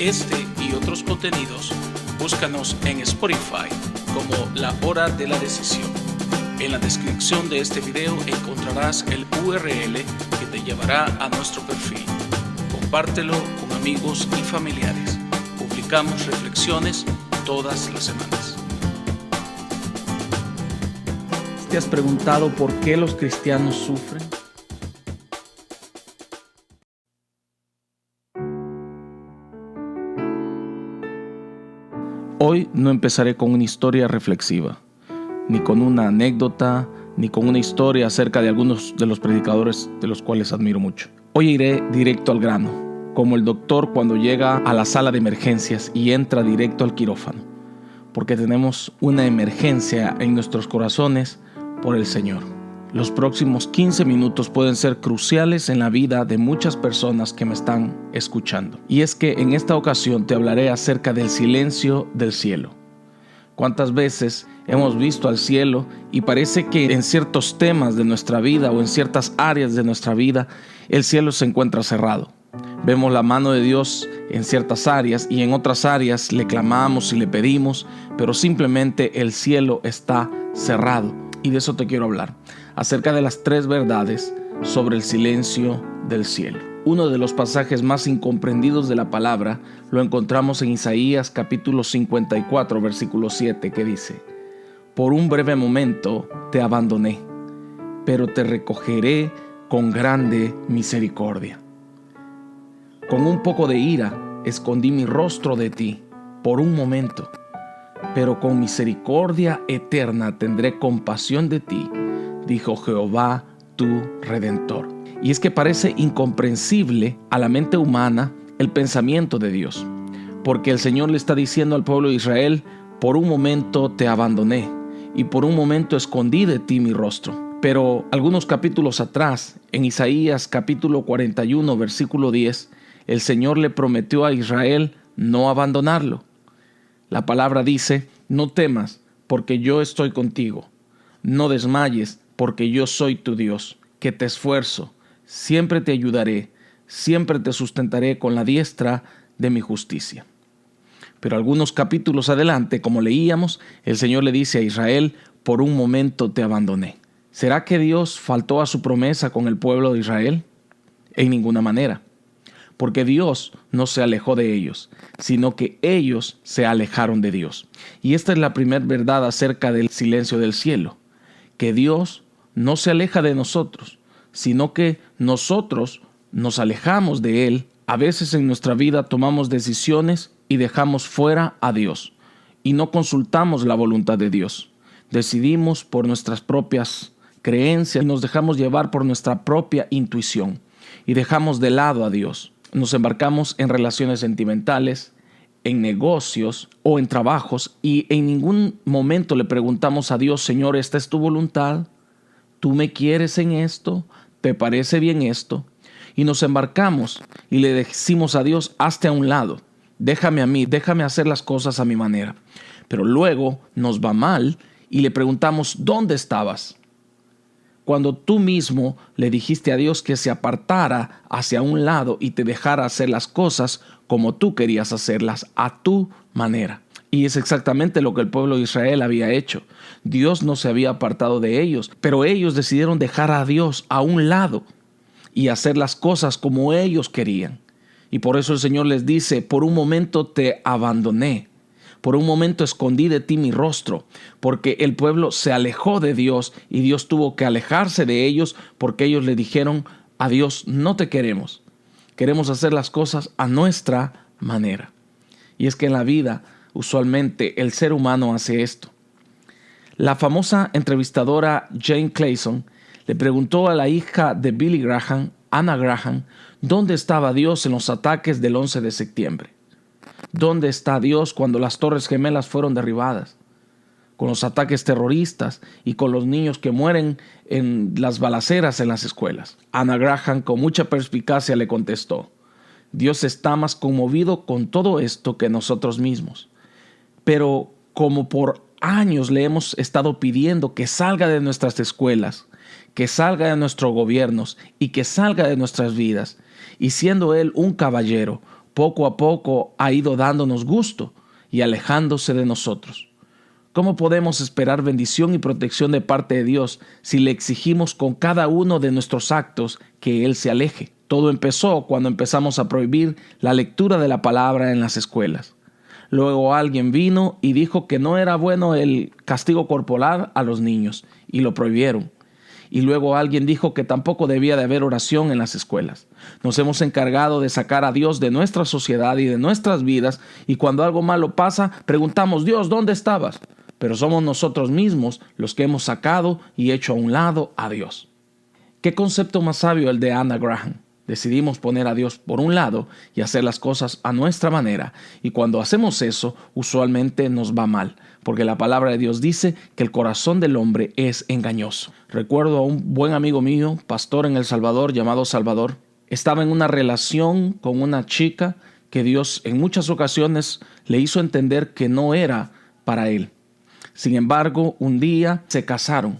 Este y otros contenidos, búscanos en Spotify como La Hora de la Decisión. En la descripción de este video encontrarás el URL que te llevará a nuestro perfil. Compártelo con amigos y familiares. Publicamos reflexiones todas las semanas. ¿Te has preguntado por qué los cristianos sufren? Hoy no empezaré con una historia reflexiva, ni con una anécdota, ni con una historia acerca de algunos de los predicadores de los cuales admiro mucho. Hoy iré directo al grano, como el doctor cuando llega a la sala de emergencias y entra directo al quirófano, porque tenemos una emergencia en nuestros corazones por el Señor. Los próximos 15 minutos pueden ser cruciales en la vida de muchas personas que me están escuchando. Y es que en esta ocasión te hablaré acerca del silencio del cielo. ¿Cuántas veces hemos visto al cielo y parece que en ciertos temas de nuestra vida o en ciertas áreas de nuestra vida el cielo se encuentra cerrado? Vemos la mano de Dios en ciertas áreas y en otras áreas le clamamos y le pedimos, pero simplemente el cielo está cerrado. Y de eso te quiero hablar, acerca de las 3 verdades sobre el silencio del cielo. Uno de los pasajes más incomprendidos de la palabra lo encontramos en Isaías capítulo 54, versículo 7, que dice: Por un breve momento te abandoné, pero te recogeré con grande misericordia. Con un poco de ira escondí mi rostro de ti por un momento, pero con misericordia eterna tendré compasión de ti, dijo Jehová tu Redentor. Y es que parece incomprensible a la mente humana el pensamiento de Dios, porque el Señor le está diciendo al pueblo de Israel: por un momento te abandoné y por un momento escondí de ti mi rostro. Pero algunos capítulos atrás, en Isaías capítulo 41, versículo 10, el Señor le prometió a Israel no abandonarlo. La palabra dice: no temas, porque yo estoy contigo. No desmayes, porque yo soy tu Dios, que te esfuerzo. Siempre te ayudaré, siempre te sustentaré con la diestra de mi justicia. Pero algunos capítulos adelante, como leíamos, el Señor le dice a Israel: por un momento te abandoné. ¿Será que Dios faltó a su promesa con el pueblo de Israel? En ninguna manera. Porque Dios no se alejó de ellos, sino que ellos se alejaron de Dios. Y esta es la primera verdad acerca del silencio del cielo, que Dios no se aleja de nosotros, sino que nosotros nos alejamos de Él. A veces en nuestra vida tomamos decisiones y dejamos fuera a Dios, y no consultamos la voluntad de Dios. Decidimos por nuestras propias creencias y nos dejamos llevar por nuestra propia intuición, y dejamos de lado a Dios. Nos embarcamos en relaciones sentimentales, en negocios o en trabajos y en ningún momento le preguntamos a Dios: Señor, ¿esta es tu voluntad? ¿Tú me quieres en esto? ¿Te parece bien esto? Y nos embarcamos y le decimos a Dios: hazte a un lado, déjame a mí, déjame hacer las cosas a mi manera. Pero luego nos va mal y le preguntamos: ¿dónde estabas? Cuando tú mismo le dijiste a Dios que se apartara hacia un lado y te dejara hacer las cosas como tú querías hacerlas, a tu manera. Y es exactamente lo que el pueblo de Israel había hecho. Dios no se había apartado de ellos, pero ellos decidieron dejar a Dios a un lado y hacer las cosas como ellos querían. Y por eso el Señor les dice: por un momento te abandoné. Por un momento escondí de ti mi rostro, porque el pueblo se alejó de Dios y Dios tuvo que alejarse de ellos porque ellos le dijeron a Dios: no te queremos, queremos hacer las cosas a nuestra manera. Y es que en la vida usualmente el ser humano hace esto. La famosa entrevistadora Jane Clayson le preguntó a la hija de Billy Graham, Anna Graham, dónde estaba Dios en los ataques del 11 de septiembre. ¿Dónde está Dios cuando las Torres Gemelas fueron derribadas? Con los ataques terroristas y con los niños que mueren en las balaceras en las escuelas. Anna Graham con mucha perspicacia le contestó: Dios está más conmovido con todo esto que nosotros mismos. Pero como por años le hemos estado pidiendo que salga de nuestras escuelas, que salga de nuestros gobiernos y que salga de nuestras vidas, y siendo Él un caballero, poco a poco ha ido dándonos gusto y alejándose de nosotros. ¿Cómo podemos esperar bendición y protección de parte de Dios si le exigimos con cada uno de nuestros actos que Él se aleje? Todo empezó cuando empezamos a prohibir la lectura de la palabra en las escuelas. Luego alguien vino y dijo que no era bueno el castigo corporal a los niños y lo prohibieron. Y luego alguien dijo que tampoco debía de haber oración en las escuelas. Nos hemos encargado de sacar a Dios de nuestra sociedad y de nuestras vidas, y cuando algo malo pasa, preguntamos: Dios, ¿dónde estabas? Pero somos nosotros mismos los que hemos sacado y hecho a un lado a Dios. ¿Qué concepto más sabio el de Anna Graham? Decidimos poner a Dios por un lado y hacer las cosas a nuestra manera, y cuando hacemos eso, usualmente nos va mal, porque la palabra de Dios dice que el corazón del hombre es engañoso. Recuerdo a un buen amigo mío, pastor en El Salvador, llamado Salvador. Estaba en una relación con una chica que Dios en muchas ocasiones le hizo entender que no era para él. Sin embargo, un día se casaron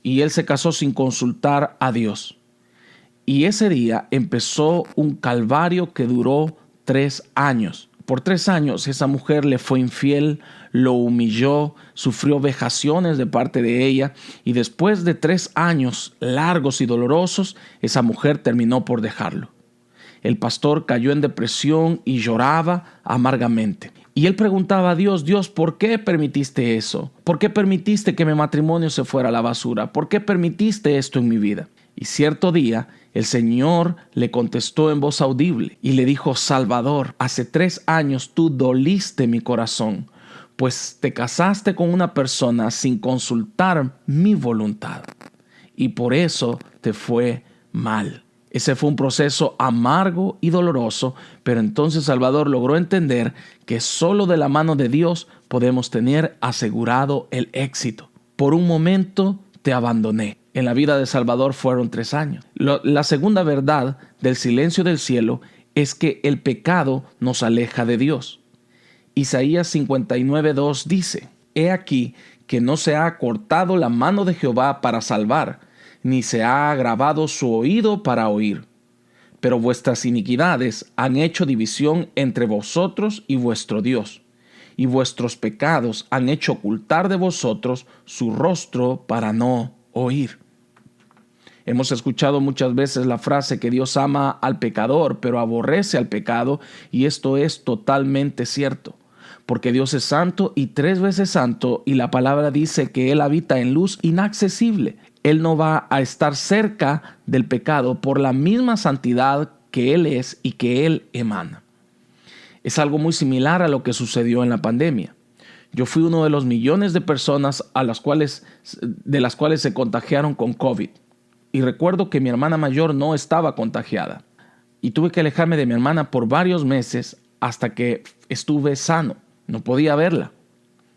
y él se casó sin consultar a Dios. Y ese día empezó un calvario que duró 3 años. Por 3 años esa mujer le fue infiel, lo humilló, sufrió vejaciones de parte de ella, y después de 3 años largos y dolorosos, esa mujer terminó por dejarlo. El pastor cayó en depresión y lloraba amargamente. Y él preguntaba a Dios: Dios, ¿por qué permitiste eso? ¿Por qué permitiste que mi matrimonio se fuera a la basura? ¿Por qué permitiste esto en mi vida? Y cierto día el Señor le contestó en voz audible y le dijo: Salvador, hace 3 años tú doliste mi corazón, pues te casaste con una persona sin consultar mi voluntad, y por eso te fue mal. Ese fue un proceso amargo y doloroso, pero entonces Salvador logró entender que solo de la mano de Dios podemos tener asegurado el éxito. Por un momento te abandoné. En la vida de Salvador fueron 3 años. La segunda verdad del silencio del cielo es que el pecado nos aleja de Dios. Isaías 59:2 dice: He aquí que no se ha cortado la mano de Jehová para salvar, ni se ha agravado su oído para oír. Pero vuestras iniquidades han hecho división entre vosotros y vuestro Dios, y vuestros pecados han hecho ocultar de vosotros su rostro para no oír. Hemos escuchado muchas veces la frase que Dios ama al pecador, pero aborrece al pecado, y esto es totalmente cierto, porque Dios es santo y 3 veces santo, y la palabra dice que Él habita en luz inaccesible. Él no va a estar cerca del pecado por la misma santidad que Él es y que Él emana. Es algo muy similar a lo que sucedió en la pandemia. Yo fui uno de los millones de personas de las cuales se contagiaron con COVID. Y recuerdo que mi hermana mayor no estaba contagiada. Y tuve que alejarme de mi hermana por varios meses hasta que estuve sano. No podía verla,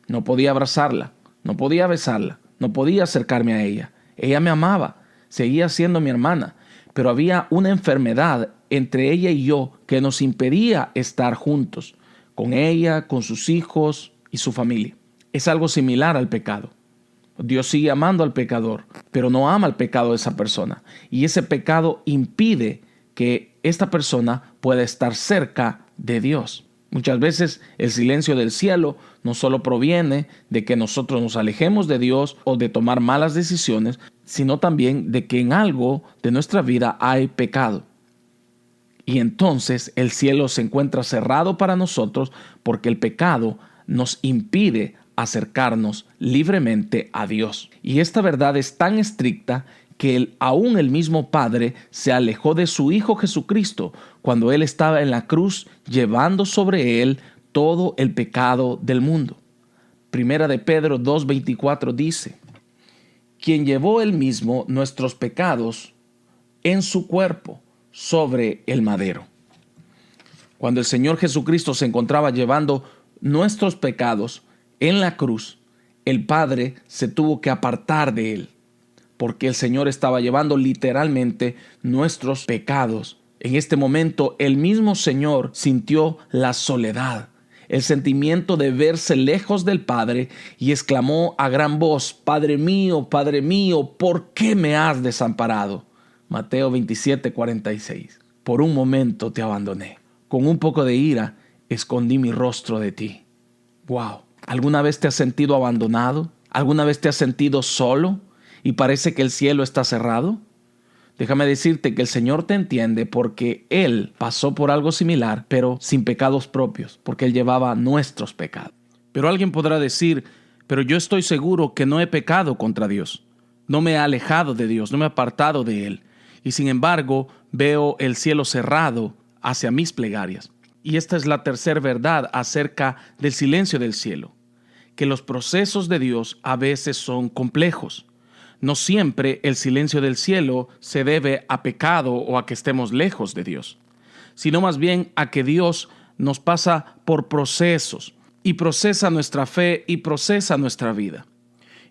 no podía abrazarla, no podía besarla, no podía acercarme a ella. Ella me amaba, seguía siendo mi hermana, pero había una enfermedad entre ella y yo que nos impedía estar juntos, con ella, con sus hijos y su familia. Es algo similar al pecado. Dios sigue amando al pecador, pero no ama el pecado de esa persona. Y ese pecado impide que esta persona pueda estar cerca de Dios. Muchas veces el silencio del cielo no solo proviene de que nosotros nos alejemos de Dios o de tomar malas decisiones, sino también de que en algo de nuestra vida hay pecado. Y entonces el cielo se encuentra cerrado para nosotros porque el pecado nos impide acercarnos libremente a Dios. Y esta verdad es tan estricta que aún el mismo Padre se alejó de su Hijo Jesucristo cuando Él estaba en la cruz llevando sobre Él todo el pecado del mundo. Primera de Pedro 2:24 dice: quien llevó Él mismo nuestros pecados en su cuerpo sobre el madero. Cuando el Señor Jesucristo se encontraba llevando nuestros pecados en la cruz, el Padre se tuvo que apartar de Él, porque el Señor estaba llevando literalmente nuestros pecados. En este momento, el mismo Señor sintió la soledad, el sentimiento de verse lejos del Padre, y exclamó a gran voz: Padre mío, ¿por qué me has desamparado? Mateo 27:46. Por un momento te abandoné. con un poco de ira, escondí mi rostro de ti. Wow. ¿Alguna vez te has sentido abandonado? ¿Alguna vez te has sentido solo y parece que el cielo está cerrado? Déjame decirte que el Señor te entiende porque Él pasó por algo similar, pero sin pecados propios, porque Él llevaba nuestros pecados. Pero alguien podrá decir, pero yo estoy seguro que no he pecado contra Dios. No me he alejado de Dios, no me he apartado de Él. Y sin embargo, veo el cielo cerrado hacia mis plegarias. Y esta es la tercera verdad acerca del silencio del cielo, que los procesos de Dios a veces son complejos. No siempre el silencio del cielo se debe a pecado o a que estemos lejos de Dios, sino más bien a que Dios nos pasa por procesos y procesa nuestra fe y procesa nuestra vida.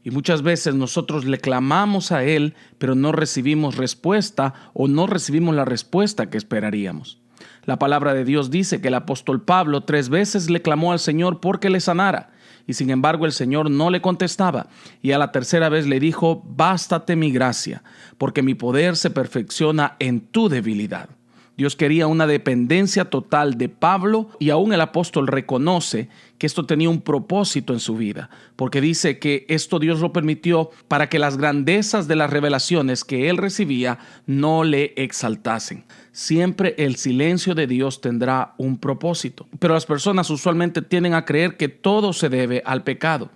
Y muchas veces nosotros le clamamos a Él, pero no recibimos respuesta o no recibimos la respuesta que esperaríamos. La palabra de Dios dice que el apóstol Pablo 3 veces le clamó al Señor porque le sanara. Y sin embargo el Señor no le contestaba. Y a la tercera vez le dijo, bástate mi gracia, porque mi poder se perfecciona en tu debilidad. Dios quería una dependencia total de Pablo y aún el apóstol reconoce que esto tenía un propósito en su vida, porque dice que esto Dios lo permitió para que las grandezas de las revelaciones que él recibía no le exaltasen. Siempre el silencio de Dios tendrá un propósito, pero las personas usualmente tienden a creer que todo se debe al pecado.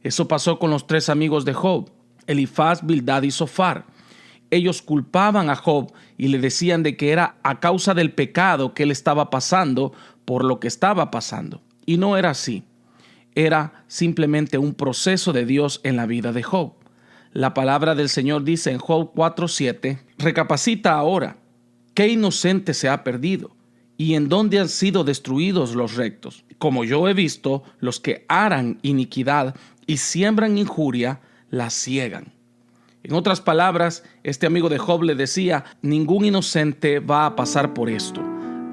Eso pasó con los 3 amigos de Job, Elifaz, Bildad y Zofar. Ellos culpaban a Job y le decían de que era a causa del pecado que él estaba pasando por lo que estaba pasando. Y no era así. Era simplemente un proceso de Dios en la vida de Job. La palabra del Señor dice en Job 4:7, recapacita ahora, ¿qué inocente se ha perdido? ¿Y en dónde han sido destruidos los rectos? Como yo he visto, los que aran iniquidad y siembran injuria, la ciegan. En otras palabras, este amigo de Job le decía, ningún inocente va a pasar por esto.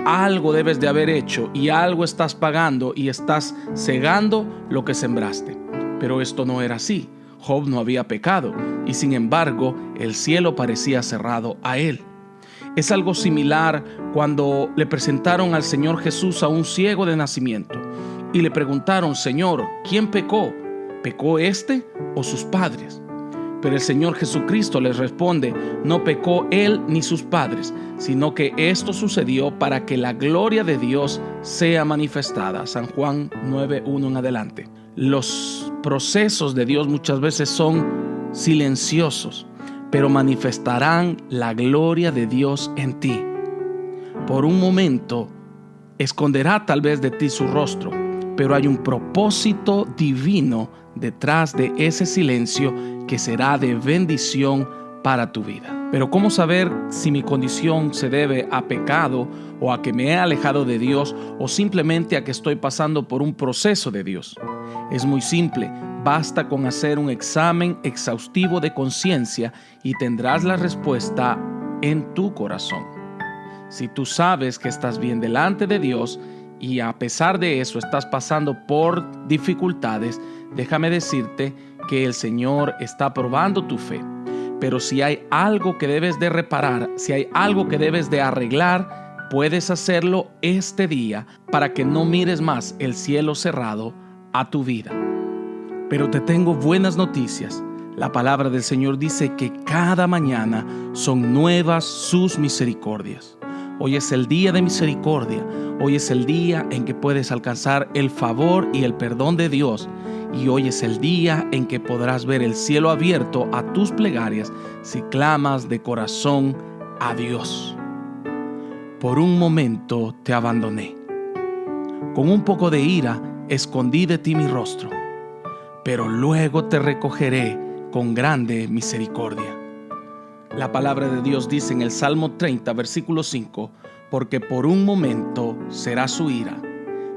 Algo debes de haber hecho y algo estás pagando y estás cegando lo que sembraste. Pero esto no era así. Job no había pecado y sin embargo el cielo parecía cerrado a él. Es algo similar cuando le presentaron al Señor Jesús a un ciego de nacimiento y le preguntaron, Señor, ¿quién pecó? ¿Pecó este o sus padres? Pero el Señor Jesucristo les responde, no pecó él ni sus padres, sino que esto sucedió para que la gloria de Dios sea manifestada. San Juan 9:1 en adelante. Los procesos de Dios muchas veces son silenciosos, pero manifestarán la gloria de Dios en ti. Por un momento, esconderá tal vez de ti su rostro, pero hay un propósito divino detrás de ese silencio que será de bendición para tu vida. Pero ¿cómo saber si mi condición se debe a pecado o a que me he alejado de Dios o simplemente a que estoy pasando por un proceso de Dios? Es muy simple, basta con hacer un examen exhaustivo de conciencia y tendrás la respuesta en tu corazón. Si tú sabes que estás bien delante de Dios y a pesar de eso estás pasando por dificultades, déjame decirte que el Señor está probando tu fe. Pero si hay algo que debes de reparar, si hay algo que debes de arreglar, puedes hacerlo este día para que no mires más el cielo cerrado a tu vida. Pero te tengo buenas noticias. La palabra del Señor dice que cada mañana son nuevas sus misericordias. Hoy es el día de misericordia. Hoy es el día en que puedes alcanzar el favor y el perdón de Dios. Y hoy es el día en que podrás ver el cielo abierto a tus plegarias si clamas de corazón a Dios. Por un momento te abandoné. Con un poco de ira escondí de ti mi rostro, pero luego te recogeré con grande misericordia. La palabra de Dios dice en el Salmo 30, versículo 5, porque por un momento será su ira,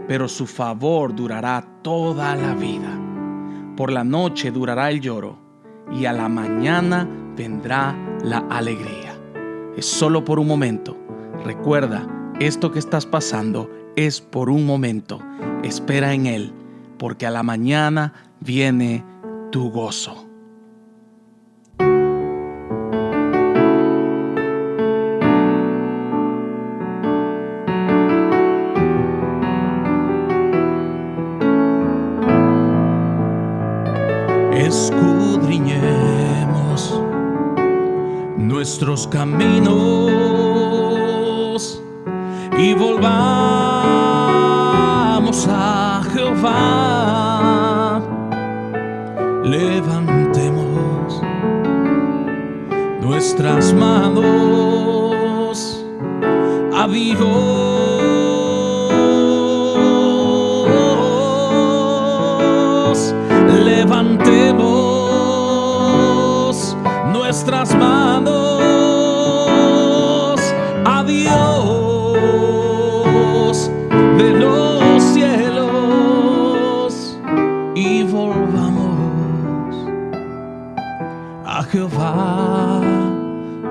pero su favor durará toda la vida. Por la noche durará el lloro, y a la mañana vendrá la alegría. Es solo por un momento. Recuerda, esto que estás pasando es por un momento. Espera en Él, porque a la mañana viene tu gozo. nuestros caminos y volvamos a Jehová. Levantemos nuestras manos a Dios. Levantemos nuestras manos a Dios de los cielos y volvamos a Jehová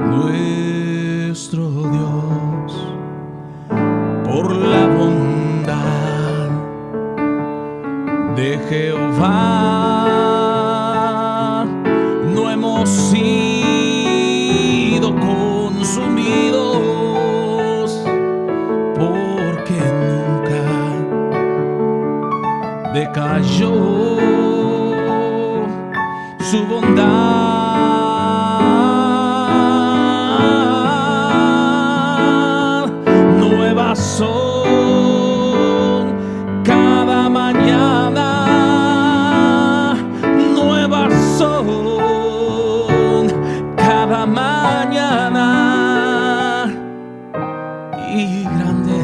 nuestro Dios. Por la bondad de Jehová no hemos sido consumidos, porque nunca decayó su bondad. Nuevas son cada mañana, nuevas son cada mañana, y grande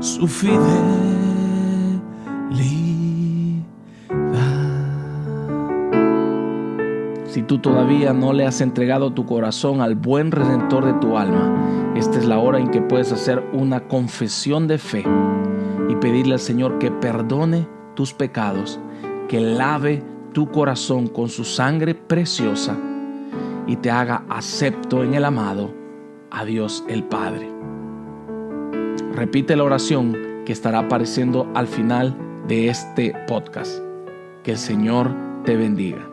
su fidelidad. Si tú todavía no le has entregado tu corazón al buen Redentor de tu alma, esta es la hora en que puedes hacer una confesión de fe y pedirle al Señor que perdone tus pecados, que lave tu corazón con su sangre preciosa y te haga acepto en el amado, a Dios el Padre. Repite la oración que estará apareciendo al final de este podcast. Que el Señor te bendiga.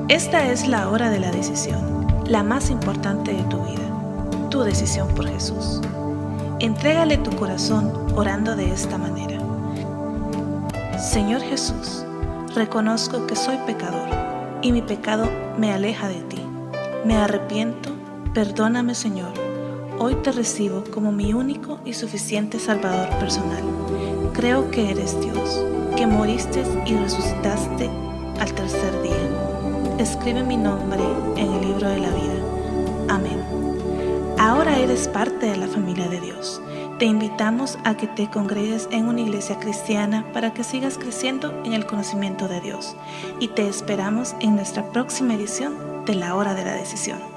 Esta es la hora de la decisión, la más importante de tu vida, tu decisión por Jesús. Entrégale tu corazón orando de esta manera. Señor Jesús, reconozco que soy pecador y mi pecado me aleja de ti. Me arrepiento, perdóname Señor. Hoy te recibo como mi único y suficiente Salvador personal. Creo que eres Dios, que moriste y resucitaste al tercer día. Escribe mi nombre en el libro de la vida. Amén. Ahora eres parte de la familia de Dios. Te invitamos a que te congregues en una iglesia cristiana para que sigas creciendo en el conocimiento de Dios. Y te esperamos en nuestra próxima edición de La Hora de la Decisión.